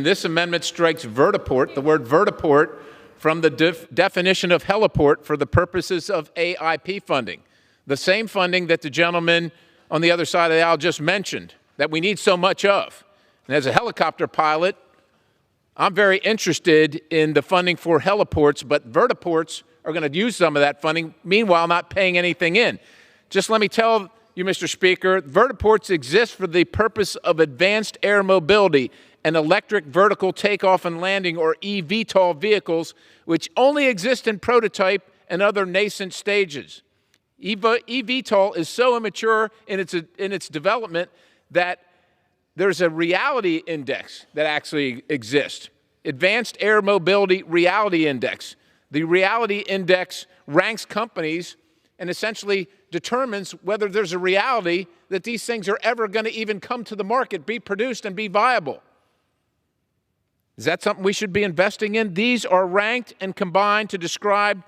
This amendment strikes vertiport, the word vertiport, from the definition of heliport for the purposes of AIP funding, the same funding that the gentleman on the other side of the aisle just mentioned that we need so much of. And as a helicopter pilot, I'm very interested in the funding for heliports, but vertiports are going to use some of that funding, meanwhile not paying anything in. Just let me tell you, Mr. Speaker, vertiports exist for the purpose of advanced air mobility and electric vertical takeoff and landing, or E-VTOL vehicles, which only exist in prototype and other nascent stages. E-VTOL is so immature in its development that there's a reality index that actually exists, Advanced Air Mobility Reality Index. The reality index ranks companies and essentially determines whether there's a reality that these things are ever going to even come to the market, be produced, and be viable. Is that something we should be investing in? These are ranked and combined to describe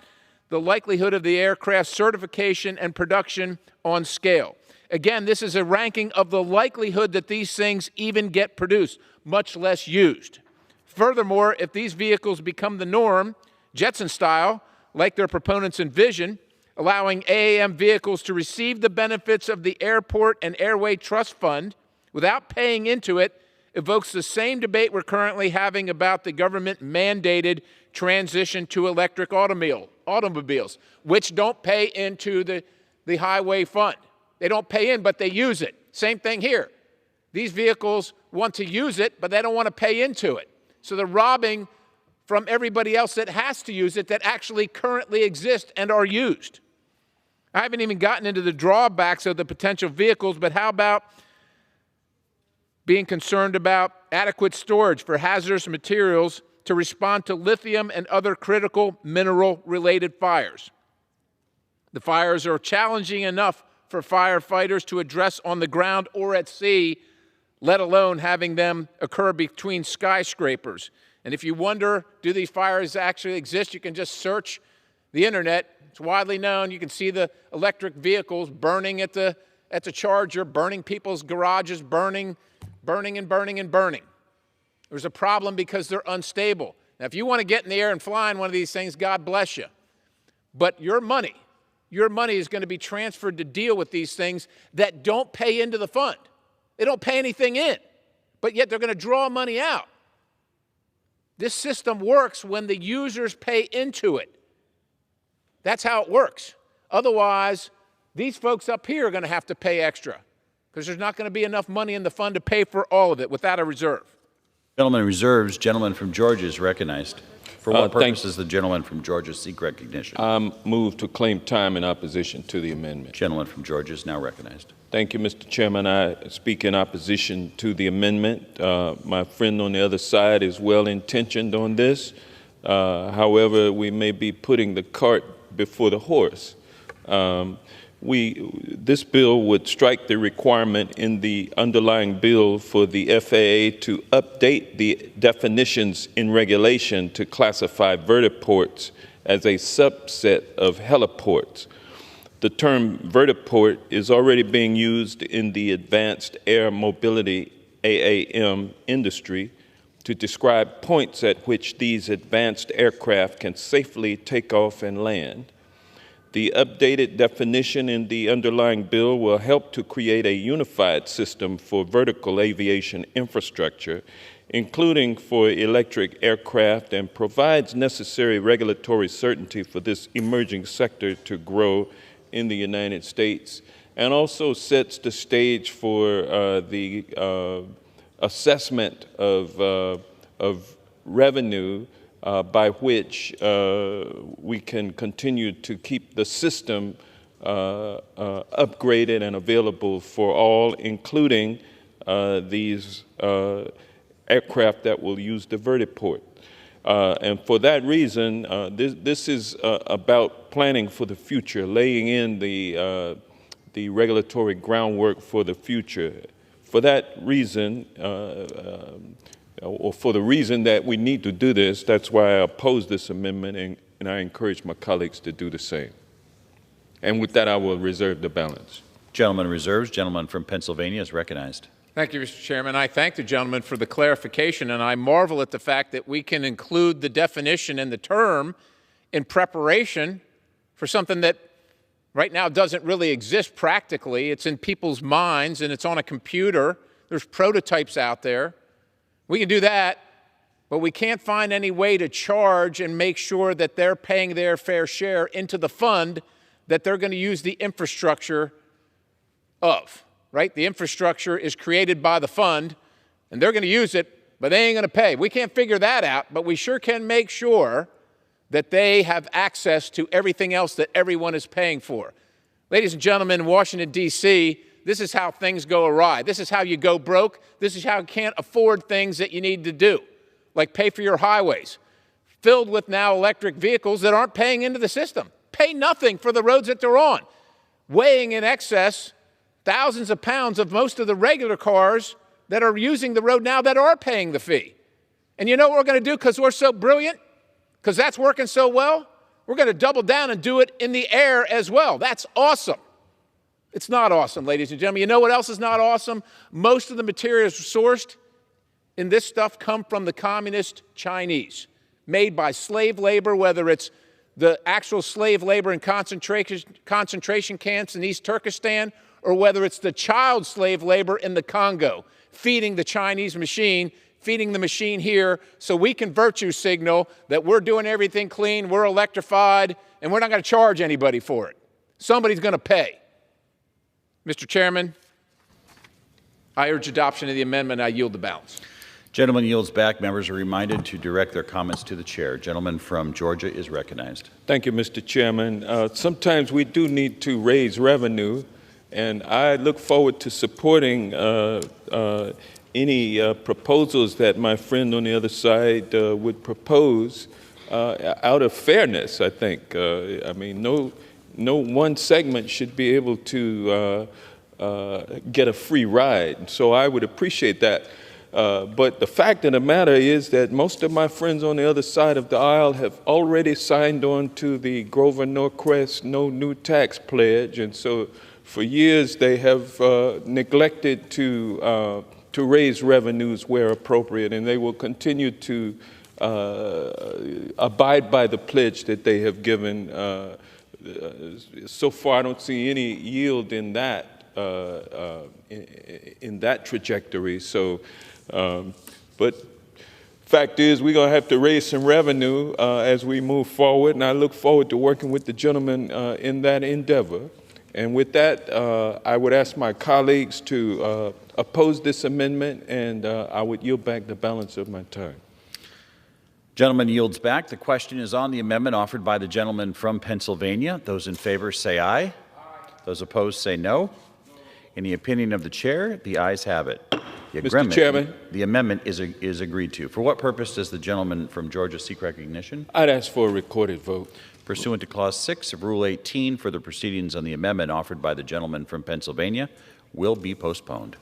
the likelihood of the aircraft's certification and production on scale. Again, this is a ranking of the likelihood that these things even get produced, much less used. Furthermore, if these vehicles become the norm, Jetson style, like their proponents envision, allowing AAM vehicles to receive the benefits of the Airport and Airway Trust Fund without paying into it, evokes the same debate we're currently having about the government-mandated transition to electric automobiles, which don't pay into the highway fund. They don't pay in, but they use it. Same thing here. These vehicles want to use it, but they don't want to pay into it. So they're robbing from everybody else that has to use it, that actually currently exist and are used. I haven't even gotten into the drawbacks of the potential vehicles, but how about being concerned about adequate storage for hazardous materials to respond to lithium and other critical mineral-related fires? The fires are challenging enough for firefighters to address on the ground or at sea, let alone having them occur between skyscrapers. And if you wonder, do these fires actually exist, you can just search the internet. It's widely known. You can see the electric vehicles burning at the charger, burning people's garages, burning. There's a problem because they're unstable. Now, if you want to get in the air and fly in one of these things, God bless you. But your money is going to be transferred to deal with these things that don't pay into the fund. They don't pay anything in, but yet they're going to draw money out. This system works when the users pay into it. That's how it works. Otherwise, these folks up here are going to have to pay extra because there's not going to be enough money in the fund to pay for all of it without a reserve. Gentleman reserves. Gentleman from Georgia is recognized. For what purpose does the gentleman from Georgia seek recognition? Move to claim time in opposition to the amendment. Gentleman from Georgia is now recognized. Thank you, Mr. Chairman. I speak in opposition to the amendment. My friend on the other side is well-intentioned on this. However, we may be putting the cart before the horse. This bill would strike the requirement in the underlying bill for the FAA to update the definitions in regulation to classify vertiports as a subset of heliports. The term vertiport is already being used in the advanced air mobility AAM industry to describe points at which these advanced aircraft can safely take off and land. The updated definition in the underlying bill will help to create a unified system for vertical aviation infrastructure, including for electric aircraft, and provides necessary regulatory certainty for this emerging sector to grow in the United States, and also sets the stage for the assessment of revenue by which we can continue to keep the system upgraded and available for all, including these aircraft that will use the vertiport. And for that reason, this is about planning for the future, laying in the regulatory groundwork for the future. For that reason, or for the reason that we need to do this, that's why I oppose this amendment, and I encourage my colleagues to do the same. And with that, I will reserve the balance. Gentleman reserves. Gentleman from Pennsylvania is recognized. Thank you, Mr. Chairman. I thank the gentleman for the clarification, and I marvel at the fact that we can include the definition and the term in preparation for something that right now doesn't really exist practically. It's in people's minds, and it's on a computer. There's prototypes out there. We can do that, but we can't find any way to charge and make sure that they're paying their fair share into the fund that they're going to use the infrastructure of. Right? The infrastructure is created by the fund, and they're going to use it, but they ain't going to pay. We can't figure that out, but we sure can make sure that they have access to everything else that everyone is paying for. Ladies and gentlemen, in Washington, D.C., this is how things go awry. This is how you go broke. This is how you can't afford things that you need to do, like pay for your highways, filled with now electric vehicles that aren't paying into the system, pay nothing for the roads that they're on, weighing in excess thousands of pounds of most of the regular cars that are using the road now that are paying the fee. And you know what we're going to do because we're so brilliant, because that's working so well? We're going to double down and do it in the air as well. That's awesome. It's not awesome, ladies and gentlemen. You know what else is not awesome? Most of the materials sourced in this stuff come from the communist Chinese, made by slave labor, whether it's the actual slave labor in concentration camps in East Turkestan, or whether it's the child slave labor in the Congo, feeding the Chinese machine, feeding the machine here, so we can virtue signal that we're doing everything clean, we're electrified, and we're not going to charge anybody for it. Somebody's going to pay. Mr. Chairman, I urge adoption of the amendment. I yield the balance. Gentleman yields back. Members are reminded to direct their comments to the chair. Gentleman from Georgia is recognized. Thank you, Mr. Chairman. Sometimes we do need to raise revenue, and I look forward to supporting any proposals that my friend on the other side would propose out of fairness, I think. I mean, no one segment should be able to get a free ride, so I would appreciate that. But the fact of the matter is that most of my friends on the other side of the aisle have already signed on to the Grover Norquist No New Tax Pledge, and so for years they have neglected to raise revenues where appropriate, and they will continue to abide by the pledge that they have given. So far, I don't see any yield in that trajectory. So, but fact is, we're going to have to raise some revenue as we move forward, and I look forward to working with the gentleman in that endeavor. And with that, I would ask my colleagues to oppose this amendment, and I would yield back the balance of my time. Gentleman yields back. The question is on the amendment offered by the gentleman from Pennsylvania. Those in favor say aye. Aye. Those opposed say no. In the opinion of the chair, the ayes have it. Mr. Chairman, the amendment is agreed to. For what purpose does the gentleman from Georgia seek recognition? I'd ask for a recorded vote. Pursuant to Clause 6 of Rule 18, further proceedings on the amendment offered by the gentleman from Pennsylvania will be postponed.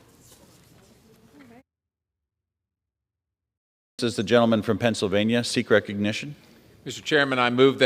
Does the gentleman from Pennsylvania seek recognition? Mr. Chairman, I move that